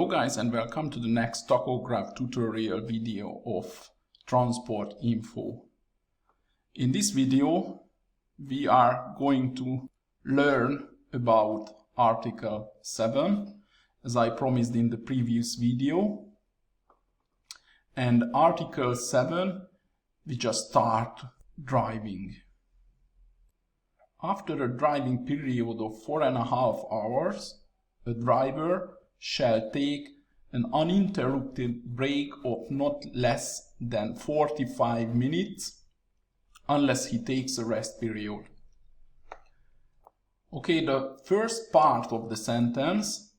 Hello guys, and welcome to the next tachograph tutorial video of transport info. In this video we are going to learn about Article 7 as I promised in the previous video. And Article 7 we just start driving. After a driving period of 4.5 hours, a driver shall take an uninterrupted break of not less than 45 minutes unless he takes a rest period. Okay, the first part of the sentence,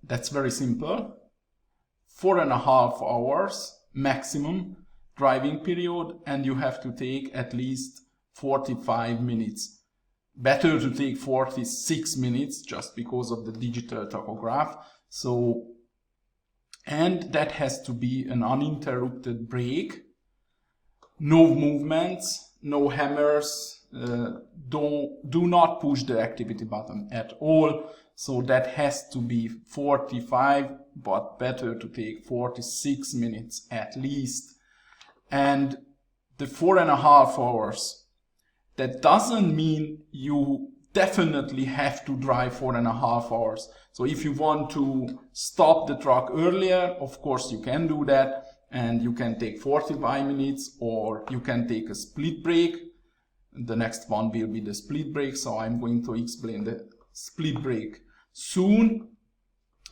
that's very simple. 4.5 hours maximum driving period, and you have to take at least 45 minutes. Better to take 46 minutes just because of the digital tachograph. So, and that has to be an uninterrupted break. No movements, no hammers, do not push the activity button at all. So that has to be 45, but better to take 46 minutes at least. And the 4.5 hours, that doesn't mean you definitely have to drive 4.5 hours. So if you want to stop the truck earlier, of course you can do that, and you can take 45 minutes, or you can take a split break. The next one will be the split break, so I'm going to explain the split break soon.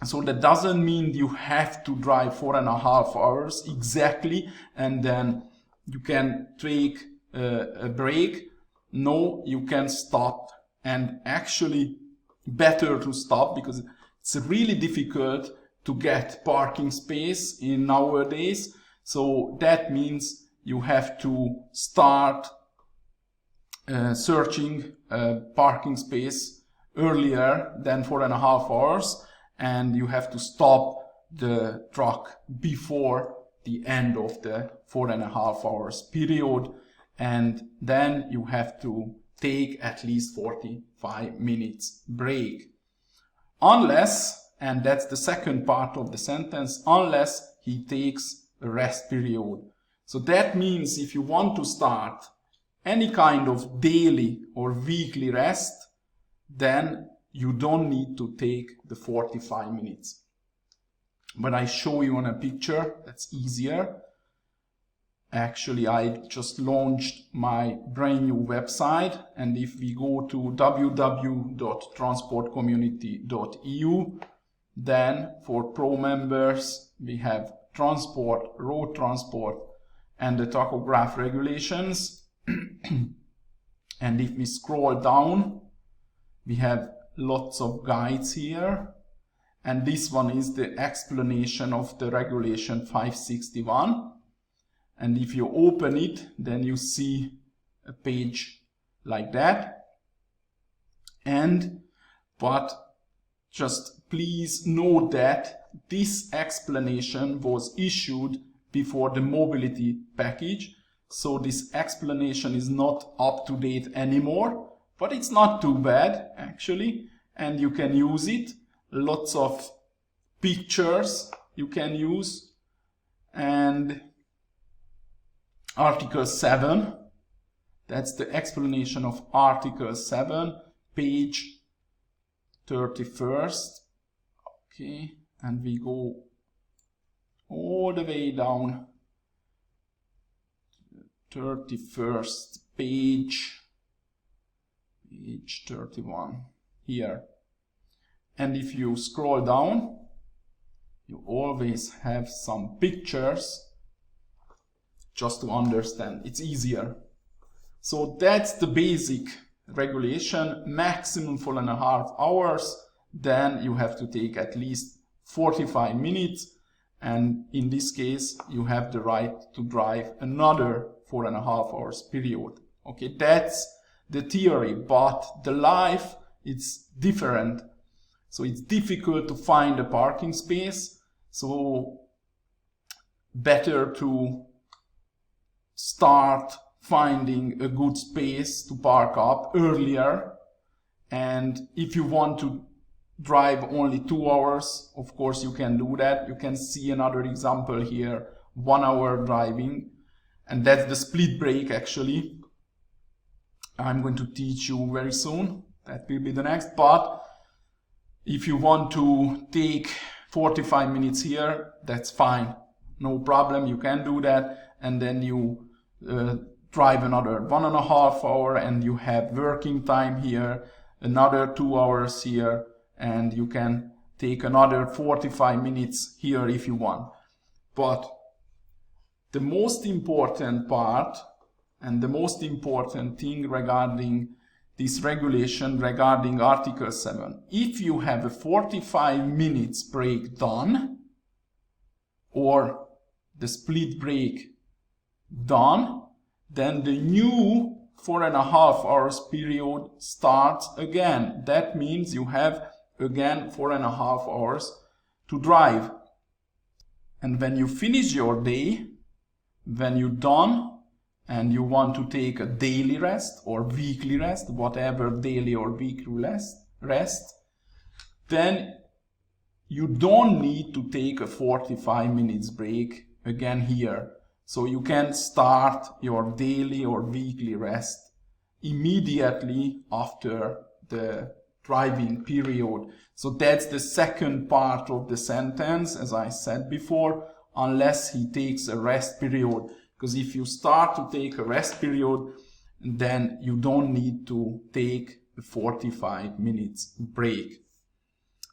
So that doesn't mean you have to drive 4.5 hours exactly, and then you can take a break. No, you can stop, and actually better to stop because it's really difficult to get parking space in nowadays. So that means you have to start searching parking space earlier than 4.5 hours, and you have to stop the truck before the end of the 4.5 hours period. And then you have to take at least 45 minutes break. Unless, and that's the second part of the sentence, unless he takes a rest period. So that means if you want to start any kind of daily or weekly rest, then you don't need to take the 45 minutes. But I show you on a picture, that's easier. Actually, I just launched my brand new website, and if we go to www.transportcommunity.eu, then for pro members we have transport, road transport, and the tachograph regulations. And if we scroll down, we have lots of guides here, and this one is the explanation of the regulation 561. And if you open it, then you see a page like that. But just please note that this explanation was issued before the mobility package. So this explanation is not up to date anymore, but it's not too bad actually. And you can use it. Lots of pictures you can use. And Article 7, that's the explanation of Article 7, page 31st. Okay, and we go all the way down to 31st page 31 here. And if you scroll down, you always have some pictures. Just to understand, it's easier. So that's the basic regulation, maximum 4.5 hours. Then you have to take at least 45 minutes. And in this case, you have the right to drive another 4.5 hours period. Okay, that's the theory, but the life, it's different. So it's difficult to find a parking space. So better to start finding a good space to park up earlier. And if you want to drive only 2 hours, of course you can do that. You can see another example here, 1 hour driving, and that's the split break actually. I'm going to teach you very soon. That will be the next part. If you want to take 45 minutes here, that's fine. No problem, you can do that. And then you drive another 1.5 hours and you have working time here, another 2 hours here, and you can take another 45 minutes here if you want. But the most important part and the most important thing regarding this regulation, regarding Article 7, if you have a 45 minutes break done, or the split break done, then the new 4.5 hours period starts again. That means you have again 4.5 hours to drive. And when you finish your day, when you're done, and you want to take a daily rest or weekly rest, whatever daily or weekly rest, then you don't need to take a 45 minutes break again here. So you can start your daily or weekly rest immediately after the driving period. So that's the second part of the sentence, as I said before, unless he takes a rest period. Because if you start to take a rest period, then you don't need to take a 45 minutes break.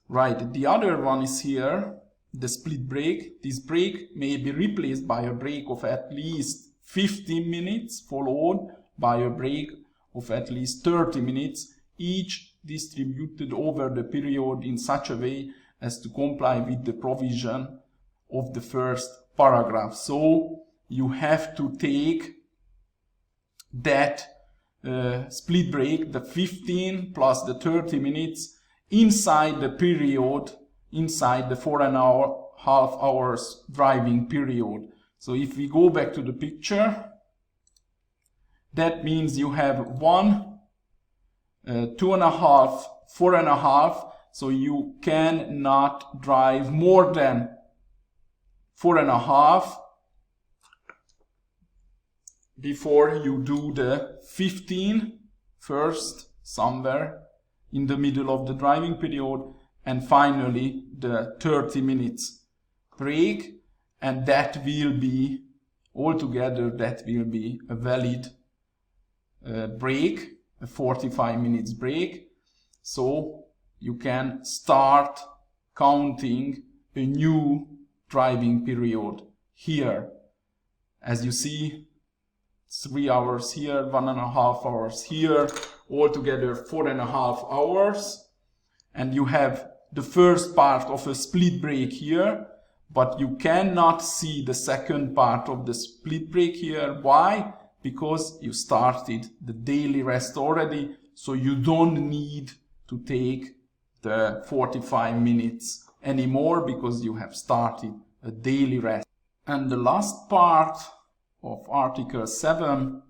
Right, the other one is here, the split break. This break may be replaced by a break of at least 15 minutes, followed by a break of at least 30 minutes, each distributed over the period in such a way as to comply with the provision of the first paragraph. So you have to take that split break, the 15 plus the 30 minutes, inside the period, inside the 4.5 hours driving period. So if we go back to the picture, that means you have 1, 2.5, 4.5, so you cannot drive more than 4.5 before you do the 15 first, somewhere in the middle of the driving period, and finally the 30 minutes break, and that will be, altogether, that will be a valid break, a 45 minutes break. So you can start counting a new driving period here. As you see, 3 hours here, 1.5 hours here, altogether 4.5 hours. And you have the first part of a split break here, but you cannot see the second part of the split break here. Why? Because you started the daily rest already, so you don't need to take the 45 minutes anymore because you have started a daily rest. And the last part of Article 7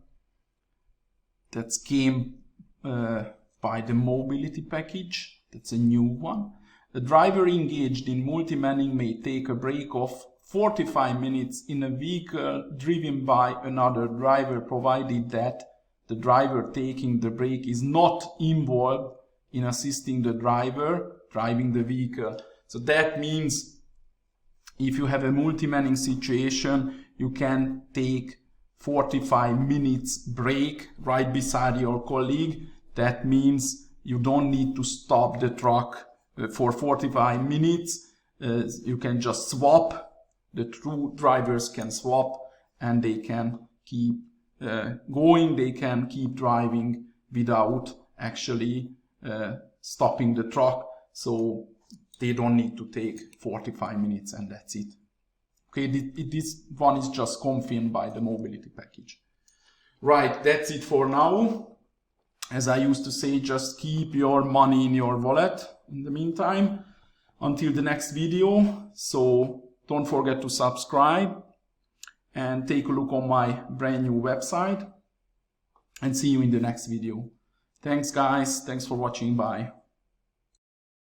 that came by the mobility package, that's a new one. A driver engaged in multi-manning may take a break of 45 minutes in a vehicle driven by another driver, provided that the driver taking the break is not involved in assisting the driver driving the vehicle. So that means if you have a multi-manning situation, you can take 45 minutes break right beside your colleague. That means you don't need to stop the truck for 45 minutes. You can just swap. The two drivers can swap and they can keep going. They can keep driving without actually stopping the truck. So they don't need to take 45 minutes and that's it. Okay, this one is just confirmed by the mobility package. Right, that's it for now. As I used to say, just keep your money in your wallet in the meantime until the next video. So don't forget to subscribe and take a look on my brand new website, and see you in the next video. Thanks guys, thanks for watching, bye.